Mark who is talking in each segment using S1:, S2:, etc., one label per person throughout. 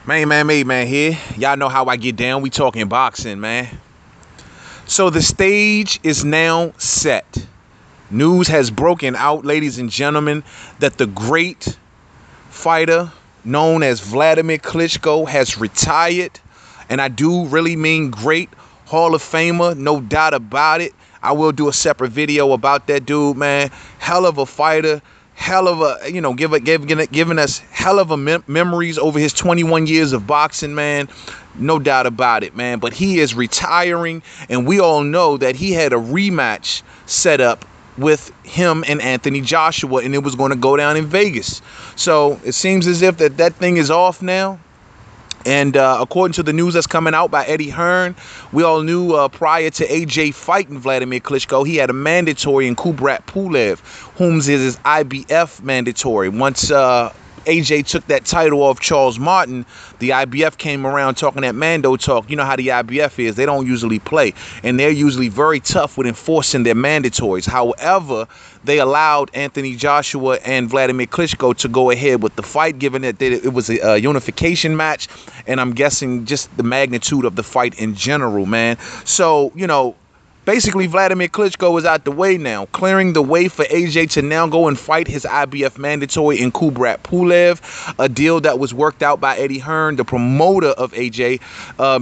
S1: Man here. Y'all know how I get down. We talking boxing, man. So the stage is now set. News has broken out, ladies and gentlemen, that the great fighter known as Vladimir Klitschko has retired. And I do really mean great. Hall of Famer, no doubt about it. I will do a separate video about that dude, man. Hell of a fighter. Hell of a, giving us hell of a memories over his 21 years of boxing, man. No doubt about it, man. But he is retiring, and we all know that he had a rematch set up with him and Anthony Joshua, and it was going to go down in Vegas. So it seems as if that thing is off now. And according to the news that's coming out by Eddie Hearn, we all knew prior to AJ fighting Vladimir Klitschko, he had a mandatory in Kubrat Pulev, whom is his IBF mandatory. Once AJ took that title off Charles Martin, the IBF came around talking that Mando talk. You know how the IBF is. They don't usually play, and they're usually very tough with enforcing their mandatories. However, they allowed Anthony Joshua and Vladimir Klitschko to go ahead with the fight, given that it was a unification match, and I'm guessing just the magnitude of the fight in general, man. So, basically, Vladimir Klitschko is out the way now, clearing the way for AJ to now go and fight his IBF mandatory in Kubrat Pulev, a deal that was worked out by Eddie Hearn, the promoter of AJ,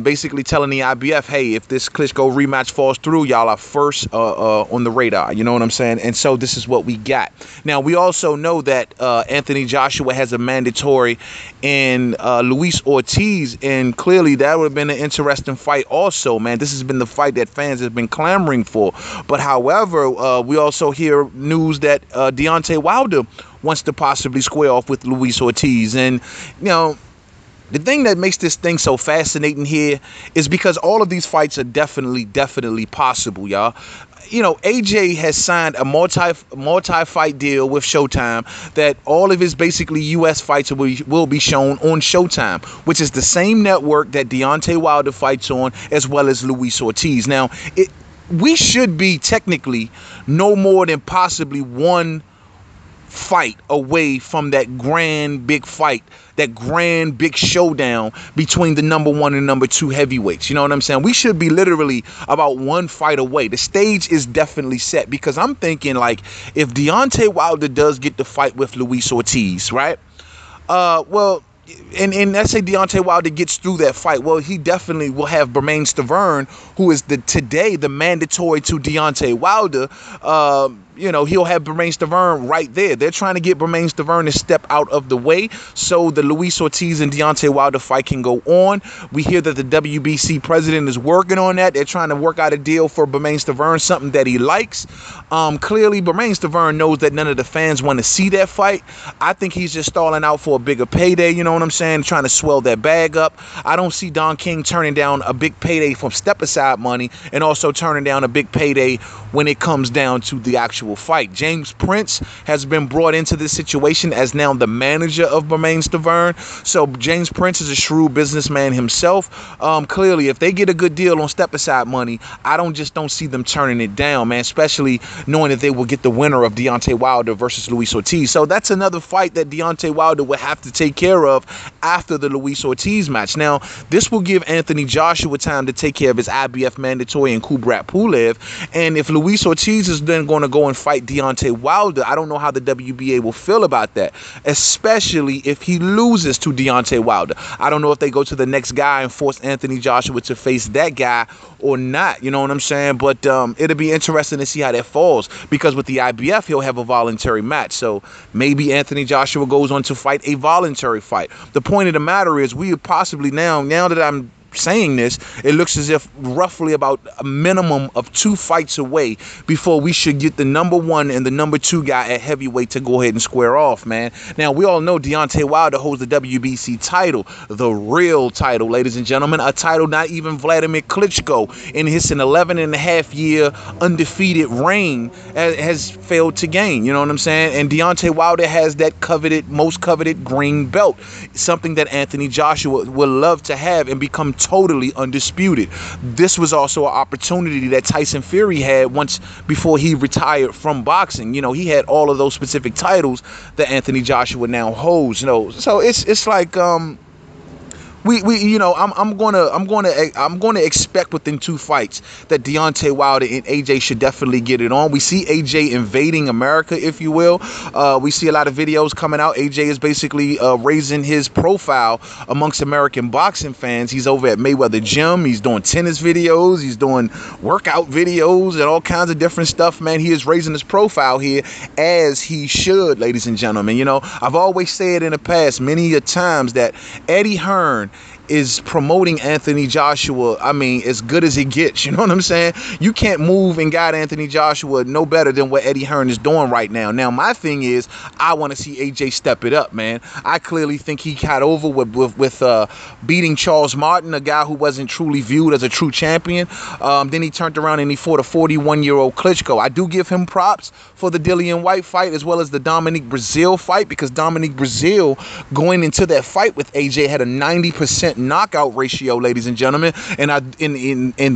S1: basically telling the IBF, hey, if this Klitschko rematch falls through, y'all are first on the radar. You know what I'm saying? And so this is what we got. Now, we also know that Anthony Joshua has a mandatory in Luis Ortiz, and clearly that would have been an interesting fight also, man. This has been the fight that fans have been clamoring for. But however, we also hear news that Deontay Wilder wants to possibly square off with Luis Ortiz. And, the thing that makes this thing so fascinating here is because all of these fights are definitely possible, y'all. AJ has signed a multi-fight deal with Showtime that all of his basically U.S. fights will be shown on Showtime, which is the same network that Deontay Wilder fights on, as well as Luis Ortiz. Now, we should be technically no more than possibly one fight away from that grand big fight, that grand big showdown between the number one and number two heavyweights. You know what I'm saying? We should be literally about one fight away. The stage is definitely set, because I'm thinking, like, if Deontay Wilder does get the fight with Luis Ortiz, right? And let's say Deontay Wilder gets through that fight. Well, he definitely will have Bermane Stiverne, who is today the mandatory to Deontay Wilder. He'll have Bermane Stiverne right there. They're trying to get Bermane Stiverne to step out of the way so the Luis Ortiz and Deontay Wilder fight can go on. We hear that the WBC president is working on that. They're trying to work out a deal for Bermane Stiverne, something that he likes. Clearly, Bermane Stiverne knows that none of the fans want to see that fight. I think he's just stalling out for a bigger payday, you know what I'm saying? Trying to swell that bag up. I don't see Don King turning down a big payday from step-aside money, and also turning down a big payday when it comes down to the actual fight. James Prince has been brought into this situation as now the manager of Bermane Stiverne. So James Prince is a shrewd businessman himself. Clearly, if they get a good deal on step-aside money, I don't see them turning it down, man, especially knowing that they will get the winner of Deontay Wilder versus Luis Ortiz. So that's another fight that Deontay Wilder will have to take care of after the Luis Ortiz match. Now, this will give Anthony Joshua time to take care of his IBF mandatory in Kubrat Pulev. And if Luis Ortiz is then going to go and fight Deontay Wilder, I don't know how the WBA will feel about that, especially if he loses to Deontay Wilder. I don't know if they go to the next guy and force Anthony Joshua to face that guy or not. You know what I'm saying? But it'll be interesting to see how that falls, because with the IBF, he'll have a voluntary match. So maybe Anthony Joshua goes on to fight a voluntary fight. The point of the matter is, we possibly now that I'm saying this, it looks as if roughly about a minimum of 2 fights away before we should get the number one and the number two guy at heavyweight to go ahead and square off, man. Now, we all know Deontay Wilder holds the WBC title, the real title, ladies and gentlemen, a title not even Vladimir Klitschko in his 11.5-year undefeated reign has failed to gain. You know what I'm saying? And Deontay Wilder has that most coveted green belt, something that Anthony Joshua would love to have and become totally undisputed. This was also an opportunity that Tyson Fury had once before he retired from boxing. He had all of those specific titles that Anthony Joshua now holds. So it's like I'm gonna expect within 2 fights that Deontay Wilder and AJ should definitely get it on. We see AJ invading America, if you will. We see a lot of videos coming out. AJ is basically raising his profile amongst American boxing fans. He's over at Mayweather Gym. He's doing tennis videos. He's doing workout videos and all kinds of different stuff, man. He is raising his profile here, as he should, ladies and gentlemen. I've always said in the past many a times that Eddie Hearn is promoting Anthony Joshua, as good as it gets. You know what I'm saying? You can't move and guide Anthony Joshua no better than what Eddie Hearn is doing right now. Now, my thing is, I want to see AJ step it up, man. I clearly think he got over with beating Charles Martin, a guy who wasn't truly viewed as a true champion. Then he turned around and he fought a 41-year-old Klitschko. I do give him props for the Dillian White fight as well as the Dominique Breazeale fight, because Dominique Breazeale, going into that fight with AJ, had a 90% knockout ratio, ladies and gentlemen. And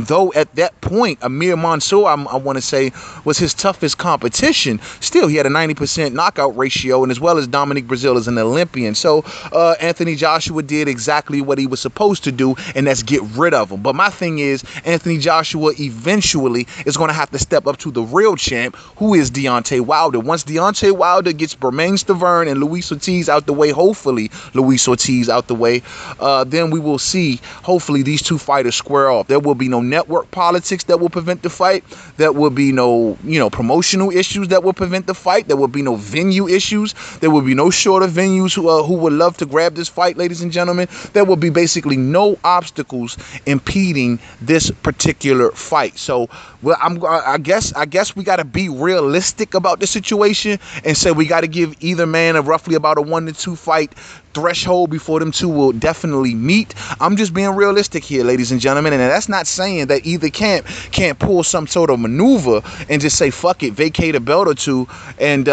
S1: though at that point Amir Mansour, I want to say, was his toughest competition, still he had a 90% knockout ratio, and as well as Dominique Breazeale is an Olympian. So Anthony Joshua did exactly what he was supposed to do, and that's get rid of him. But my thing is, Anthony Joshua eventually is going to have to step up to the real champ, who is Deontay Wilder. Once Deontay Wilder gets Bermane Stiverne and Luis Ortiz out the way, hopefully Luis Ortiz out the way, then we will see, hopefully, these two fighters square off. There will be no network politics that will prevent the fight. There will be no, promotional issues that will prevent the fight. There will be no venue issues. There will be no shorter venues who would love to grab this fight, ladies and gentlemen. There will be basically no obstacles impeding this particular fight. So, well, I guess we got to be realistic about the situation and say we got to give either man roughly about a 1 to 2 fight threshold before them two will definitely meet. I'm just being realistic here, ladies and gentlemen, and that's not saying that either camp can't pull some sort of maneuver and just say fuck it, vacate a belt or two, and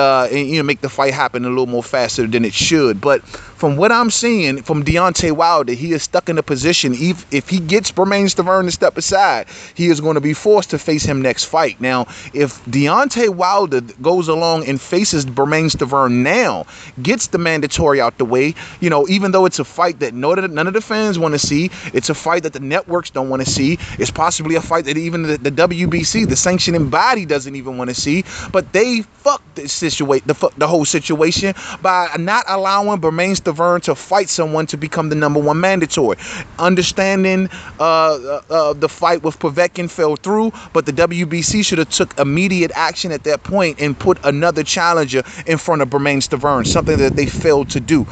S1: make the fight happen a little more faster than it should. But from what I'm seeing from Deontay Wilder, he is stuck in a position. If he gets Bermane Stiverne to step aside, he is going to be forced to face him next fight. Now, if Deontay Wilder goes along and faces Bermane Stiverne now, gets the mandatory out the way, even though it's a fight that none of the fans want to see, it's a fight that the networks don't want to see, it's possibly a fight that even the WBC, the sanctioning body, doesn't even want to see, but they fucked the whole situation by not allowing Bermane Stiverne to fight someone to become the #1 mandatory. Understanding the fight with Povetkin fell through, but the WBC should have took immediate action at that point and put another challenger in front of Bermane Stiverne, something that they failed to do.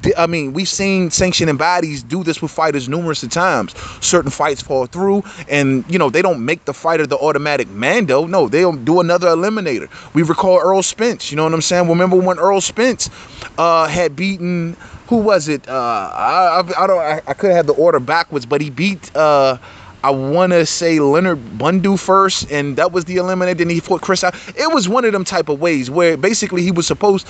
S1: We've seen sanctioning bodies do this with fighters numerous times. Certain fights fall through, and they don't make the fighter the automatic mando. No, they'll do another eliminator. We recall Earl Spence. You know what I'm saying? Remember when Earl Spence had beaten, who was it? I could have had the order backwards, but he beat I want to say Leonard Bundu first, and that was the eliminator. Then he fought Chris out. It was one of them type of ways where basically he was supposed,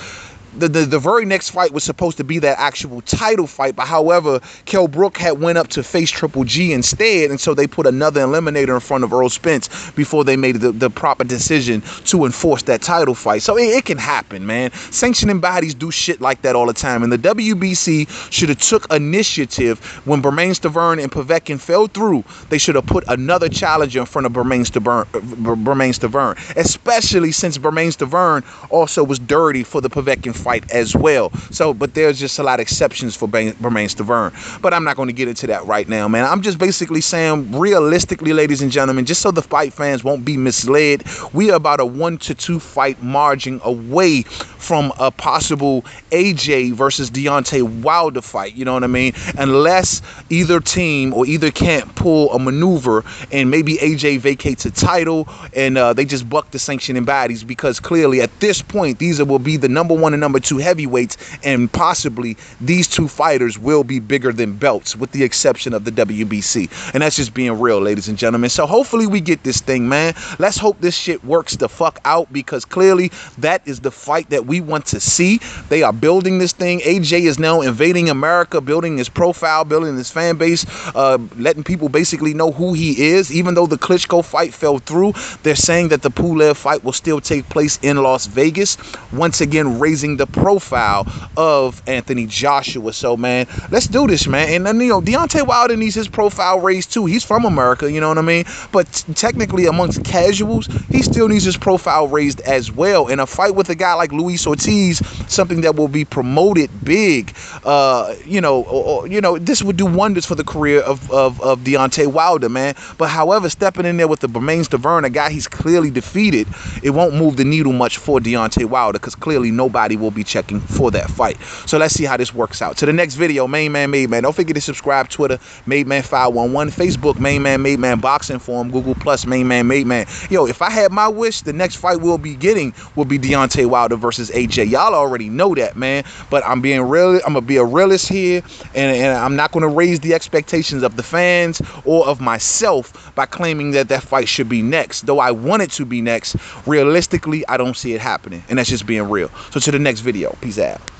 S1: the very next fight was supposed to be that actual title fight, but however, Kell Brook had went up to face Triple G instead, and so they put another eliminator in front of Earl Spence before they made the proper decision to enforce that title fight. So it can happen, man. Sanctioning bodies do shit like that all the time, and the WBC should have took initiative when Bermane Stiverne and Povetkin fell through. They should have put another challenger in front of Bermane Stiverne, especially since Bermane Stiverne also was dirty for the Povetkin fight as well. So, but there's just a lot of exceptions for Bermane Stiverne. But I'm not going to get into that right now, man. I'm just basically saying, realistically, ladies and gentlemen, just so the fight fans won't be misled, we are about a 1 to 2 fight margin away from a possible AJ versus Deontay Wilder fight. You know what I mean? Unless either team or either camp pull a maneuver and maybe AJ vacates a title and they just buck the sanctioning bodies, because clearly at this point these will be the #1 and #2 heavyweights, and possibly these two fighters will be bigger than belts, with the exception of the WBC. And that's just being real, ladies and gentlemen. So hopefully we get this thing, man. Let's hope this shit works the fuck out, because clearly that is the fight that we want to see. They are building this thing. AJ is now invading America, building his profile, building his fan base, letting people basically know who he is. Even though the Klitschko fight fell through, they're saying that the Pulev fight will still take place in Las Vegas, once again raising the profile of Anthony Joshua. So, man, let's do this, man. And then, Deontay Wilder needs his profile raised too. He's from America, you know what I mean? But technically, amongst casuals, he still needs his profile raised as well. In a fight with a guy like Luis Ortiz, something that will be promoted big, this would do wonders for the career of Deontay Wilder, man. But however, stepping in there with the Bermane Stiverne, a guy he's clearly defeated, it won't move the needle much for Deontay Wilder, because clearly nobody will be checking for that fight. So let's see how this works out. To the next video, Main Man Made Man. Don't forget to subscribe. Twitter, Made Man 511. Facebook, Main Man Made Man. Boxing Forum, Google Plus, Main Man Made Man. Yo, if I had my wish, the next fight we'll be getting will be Deontay Wilder versus AJ. Y'all already know that, man. But I'm being real. I'm gonna be a realist here, and I'm not gonna raise the expectations of the fans or of myself by claiming that fight should be next. Though I want it to be next, realistically, I don't see it happening, and that's just being real. So to the next video. Peace out.